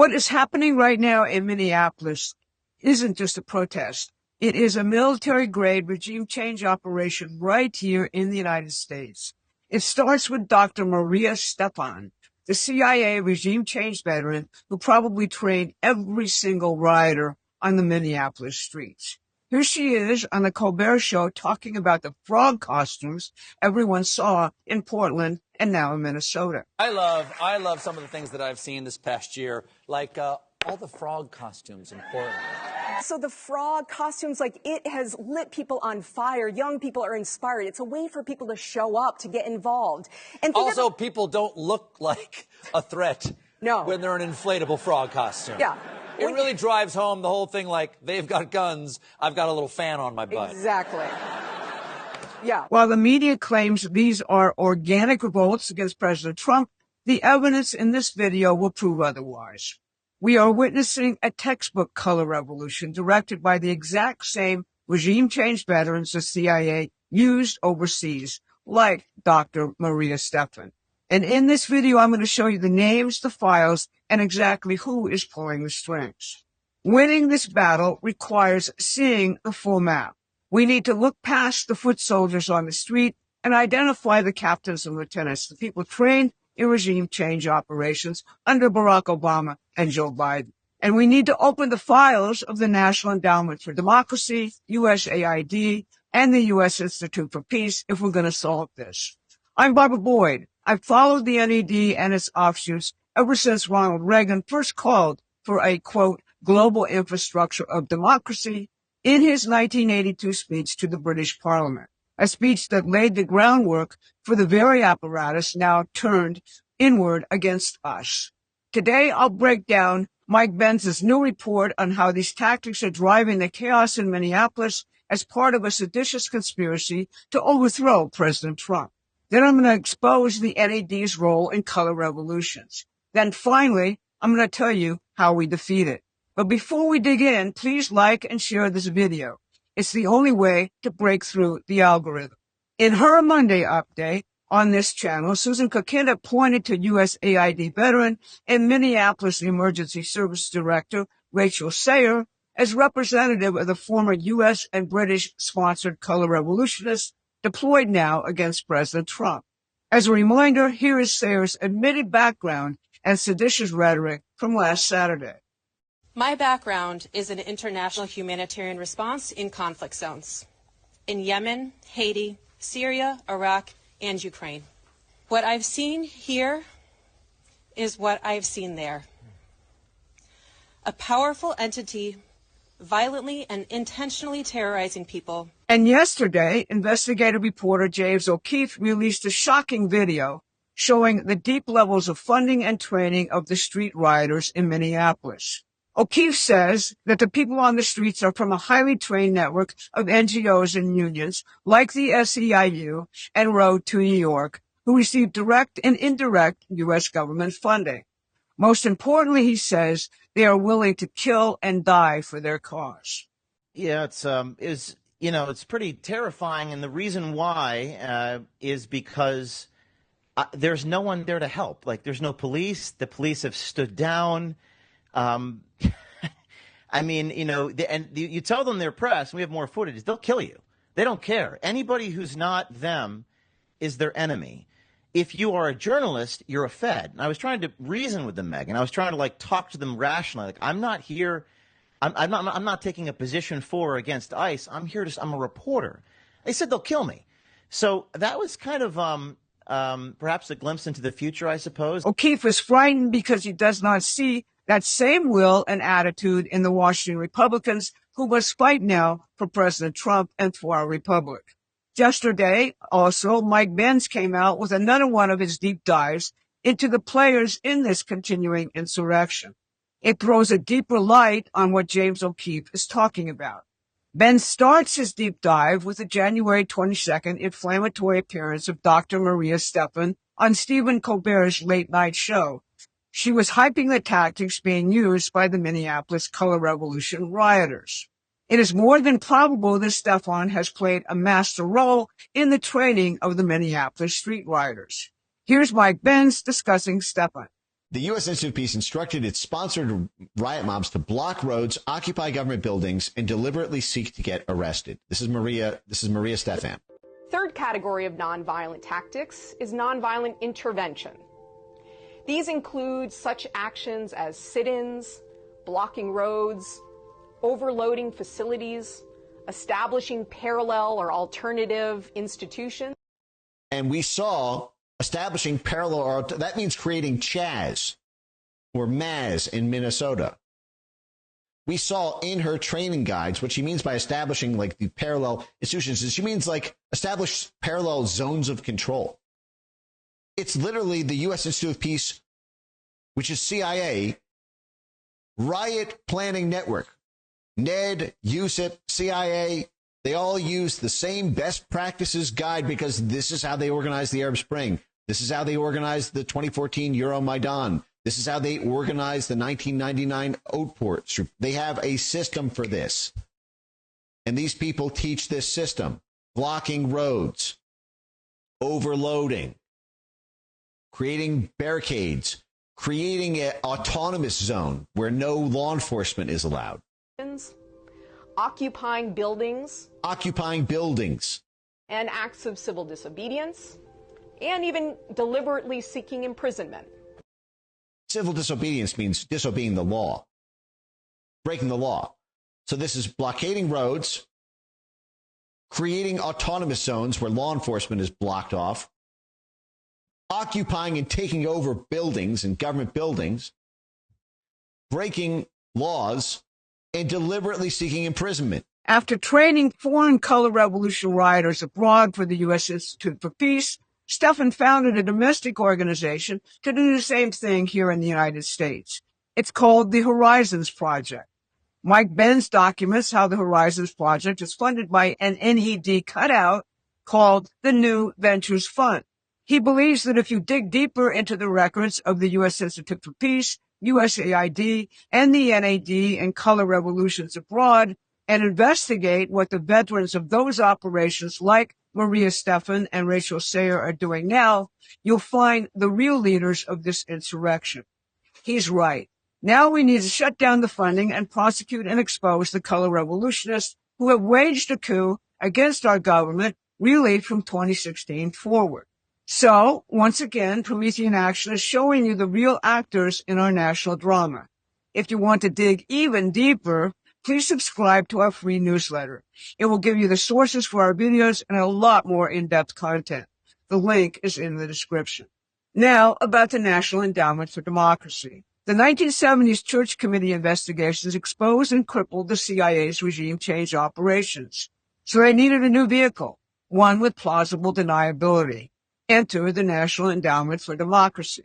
What is happening right now in Minneapolis isn't just a protest. It is a military-grade regime change operation right here in the United States. It starts with Dr. Maria Stephan, the CIA regime change veteran who probably trained every single rioter on the Minneapolis streets. Here she is on the Colbert Show talking about the frog costumes everyone saw in Portland and now in Minnesota. I love some of the things that I've seen this past year, like all the frog costumes in Portland. So the frog costumes, like, it has lit people on fire. Young people are inspired. It's a way for people to show up, to get involved. And also, people don't look like a threat when they're an inflatable frog costume. Yeah. It really drives home the whole thing, like, they've got guns, I've got a little fan on my butt. Exactly. Yeah. While the media claims these are organic revolts against President Trump, the evidence in this video will prove otherwise. We are witnessing a textbook color revolution directed by the exact same regime change veterans the CIA used overseas, like Dr. Maria Stephan. And in this video, I'm going to show you the names, the files, and exactly who is pulling the strings. Winning this battle requires seeing the full map. We need to look past the foot soldiers on the street and identify the captains and lieutenants, the people trained in regime change operations under Barack Obama and Joe Biden. And we need to open the files of the National Endowment for Democracy, USAID, and the U.S. Institute for Peace if we're going to solve this. I'm Barbara Boyd. I've followed the NED and its offshoots ever since Ronald Reagan first called for a, quote, global infrastructure of democracy in his 1982 speech to the British Parliament, a speech that laid the groundwork for the very apparatus now turned inward against us. Today, I'll break down Mike Benz's new report on how these tactics are driving the chaos in Minneapolis as part of a seditious conspiracy to overthrow President Trump. Then I'm going to expose the NED's role in color revolutions. Then finally, I'm going to tell you how we defeat it. But before we dig in, please like and share this video. It's the only way to break through the algorithm. In her Monday update on this channel, Susan Kokinda pointed to USAID veteran and Minneapolis Emergency Service Director Rachel Sayer as representative of the former U.S. and British-sponsored color revolutionists deployed now against President Trump. As a reminder, here is Sayer's admitted background and seditious rhetoric from last Saturday. My background is an international humanitarian response in conflict zones in Yemen, Haiti, Syria, Iraq, and Ukraine. What I've seen here is what I've seen there. A powerful entity violently and intentionally terrorizing people. And yesterday, investigative reporter James O'Keefe released a shocking video showing the deep levels of funding and training of the street rioters in Minneapolis. O'Keefe says that the people on the streets are from a highly trained network of NGOs and unions like the SEIU and Road to New York, who receive direct and indirect U.S. government funding. Most importantly, he says, they are willing to kill and die for their cause. Yeah, it's pretty terrifying, and the reason why is because there's no one there to help. Like, there's no police. The police have stood down. I mean, you tell them they're pressed, and we have more footage, they'll kill you. They don't care. Anybody who's not them is their enemy. If you are a journalist, you're a Fed. And I was trying to reason with them, Megan. I was trying to talk to them rationally. Like, I'm not here. I'm not taking a position for or against ICE. I'm a reporter. They said they'll kill me. So that was kind of perhaps a glimpse into the future, I suppose. O'Keefe was frightened because he does not see that same will and attitude in the Washington Republicans who must fight now for President Trump and for our republic. Yesterday, also, Mike Benz came out with another one of his deep dives into the players in this continuing insurrection. It throws a deeper light on what James O'Keefe is talking about. Benz starts his deep dive with the January 22nd inflammatory appearance of Dr. Maria Stephan on Stephen Colbert's late-night show. She was hyping the tactics being used by the Minneapolis Color Revolution rioters. It is more than probable that Stephan has played a master role in the training of the Minneapolis street rioters. Here's Mike Benz discussing Stephan. The U.S. Institute of Peace instructed its sponsored riot mobs to block roads, occupy government buildings, and deliberately seek to get arrested. This is Maria Stephan. Third category of nonviolent tactics is nonviolent intervention. These include such actions as sit-ins, blocking roads, overloading facilities, establishing parallel or alternative institutions. And we saw establishing parallel, or that means creating Chaz or Maz in Minnesota. We saw in her training guides what she means by establishing like the parallel institutions. She means like establish parallel zones of control. It's literally the U.S. Institute of Peace, which is CIA, riot planning network. NED, USIP, CIA, they all use the same best practices guide because this is how they organized the Arab Spring. This is how they organized the 2014 Euromaidan. This is how they organized the 1999 Outport. They have a system for this. And these people teach this system. Blocking roads, overloading, creating barricades, creating an autonomous zone where no law enforcement is allowed. Occupying buildings. And acts of civil disobedience. And even deliberately seeking imprisonment. Civil disobedience means disobeying the law, breaking the law. So this is blockading roads, creating autonomous zones where law enforcement is blocked off, occupying and taking over buildings and government buildings, breaking laws, and deliberately seeking imprisonment. After training foreign color revolution rioters abroad for the U.S. Institute for Peace, Stephan founded a domestic organization to do the same thing here in the United States. It's called the Horizons Project. Mike Benz documents how the Horizons Project is funded by an NED cutout called the New Ventures Fund. He believes that if you dig deeper into the records of the U.S. Institute for Peace, USAID, and the NAD and color revolutions abroad, and investigate what the veterans of those operations like Maria Stephan and Rachel Sayer are doing now, you'll find the real leaders of this insurrection. He's right. Now we need to shut down the funding and prosecute and expose the color revolutionists who have waged a coup against our government really from 2016 forward. So, once again, Promethean Action is showing you the real actors in our national drama. If you want to dig even deeper, please subscribe to our free newsletter. It will give you the sources for our videos and a lot more in-depth content. The link is in the description. Now, about the National Endowment for Democracy. The 1970s Church Committee investigations exposed and crippled the CIA's regime change operations. So they needed a new vehicle, one with plausible deniability. Enter the National Endowment for Democracy.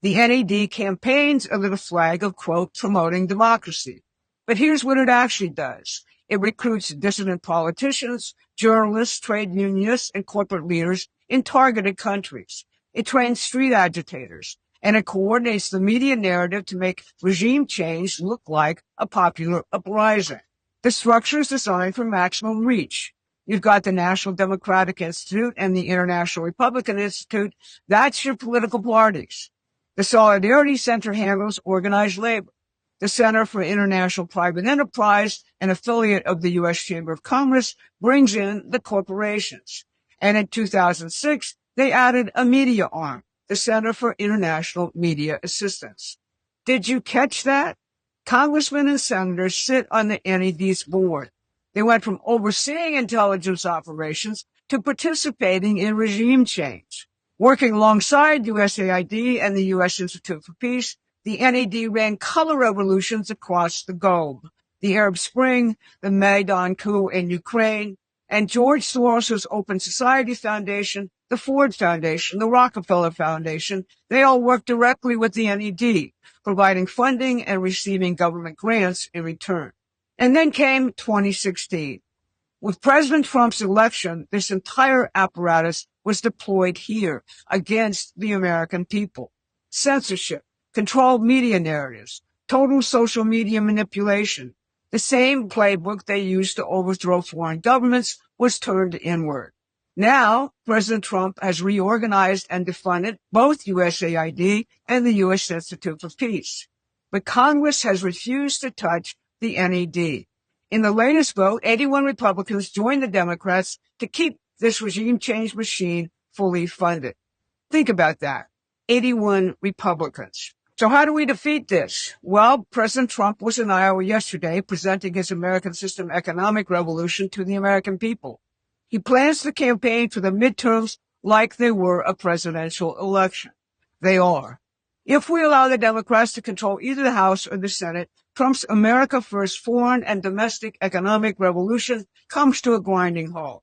The NED campaigns under the flag of, quote, promoting democracy. But here's what it actually does. It recruits dissident politicians, journalists, trade unionists, and corporate leaders in targeted countries. It trains street agitators, and it coordinates the media narrative to make regime change look like a popular uprising. The structure is designed for maximum reach. You've got the National Democratic Institute and the International Republican Institute. That's your political parties. The Solidarity Center handles organized labor. The Center for International Private Enterprise, an affiliate of the U.S. Chamber of Commerce, brings in the corporations. And in 2006, they added a media arm, the Center for International Media Assistance. Did you catch that? Congressmen and senators sit on the NED's board. They went from overseeing intelligence operations to participating in regime change. Working alongside USAID and the U.S. Institute for Peace, the NED ran color revolutions across the globe. The Arab Spring, the Maidan coup in Ukraine, and George Soros' Open Society Foundation, the Ford Foundation, the Rockefeller Foundation, they all worked directly with the NED, providing funding and receiving government grants in return. And then came 2016. With President Trump's election, this entire apparatus was deployed here against the American people. Censorship, controlled media narratives, total social media manipulation. The same playbook they used to overthrow foreign governments was turned inward. Now, President Trump has reorganized and defunded both USAID and the U.S. Institute for Peace. But Congress has refused to touch the NED. In the latest vote, 81 Republicans joined the Democrats to keep this regime change machine fully funded. Think about that. 81 Republicans. So how do we defeat this? Well, President Trump was in Iowa yesterday presenting his American system economic revolution to the American people. He plans to campaign for the midterms like they were a presidential election. They are. If we allow the Democrats to control either the House or the Senate, Trump's America First foreign and domestic economic revolution comes to a grinding halt.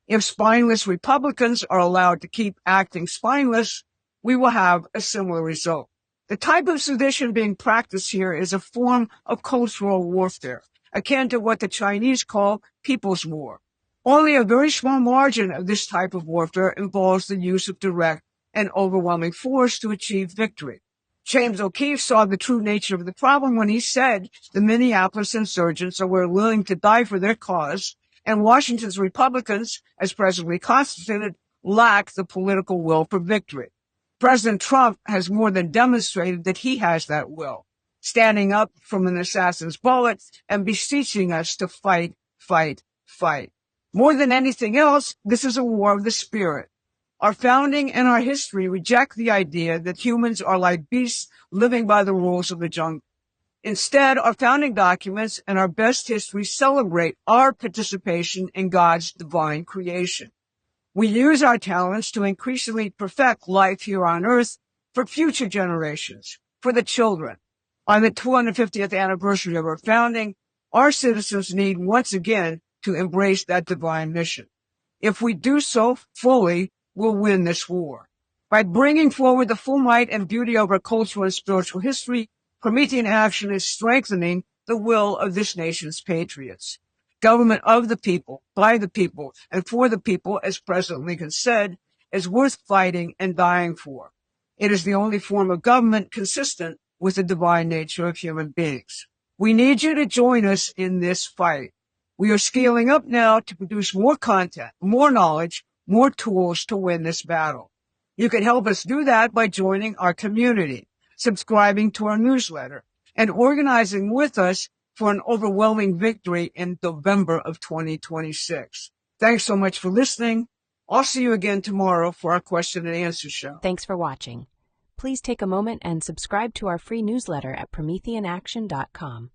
If spineless Republicans are allowed to keep acting spineless, we will have a similar result. The type of sedition being practiced here is a form of cultural warfare, akin to what the Chinese call people's war. Only a very small margin of this type of warfare involves the use of direct and overwhelming force to achieve victory. James O'Keefe saw the true nature of the problem when he said the Minneapolis insurgents are willing to die for their cause, and Washington's Republicans, as presently constituted, lack the political will for victory. President Trump has more than demonstrated that he has that will, standing up from an assassin's bullet and beseeching us to fight, fight, fight. More than anything else, this is a war of the spirit. Our founding and our history reject the idea that humans are like beasts living by the rules of the jungle. Instead, our founding documents and our best history celebrate our participation in God's divine creation. We use our talents to increasingly perfect life here on earth for future generations, for the children. On the 250th anniversary of our founding, our citizens need once again to embrace that divine mission. If we do so fully, we'll win this war. By bringing forward the full might and beauty of our cultural and spiritual history, Promethean Action is strengthening the will of this nation's patriots. Government of the people, by the people, and for the people, as President Lincoln said, is worth fighting and dying for. It is the only form of government consistent with the divine nature of human beings. We need you to join us in this fight. We are scaling up now to produce more content, more knowledge, more tools to win this battle. You can help us do that by joining our community, subscribing to our newsletter, and organizing with us for an overwhelming victory in November of 2026. Thanks so much for listening. I'll see you again tomorrow for our question and answer show. Thanks for watching. Please take a moment and subscribe to our free newsletter at prometheanaction.com.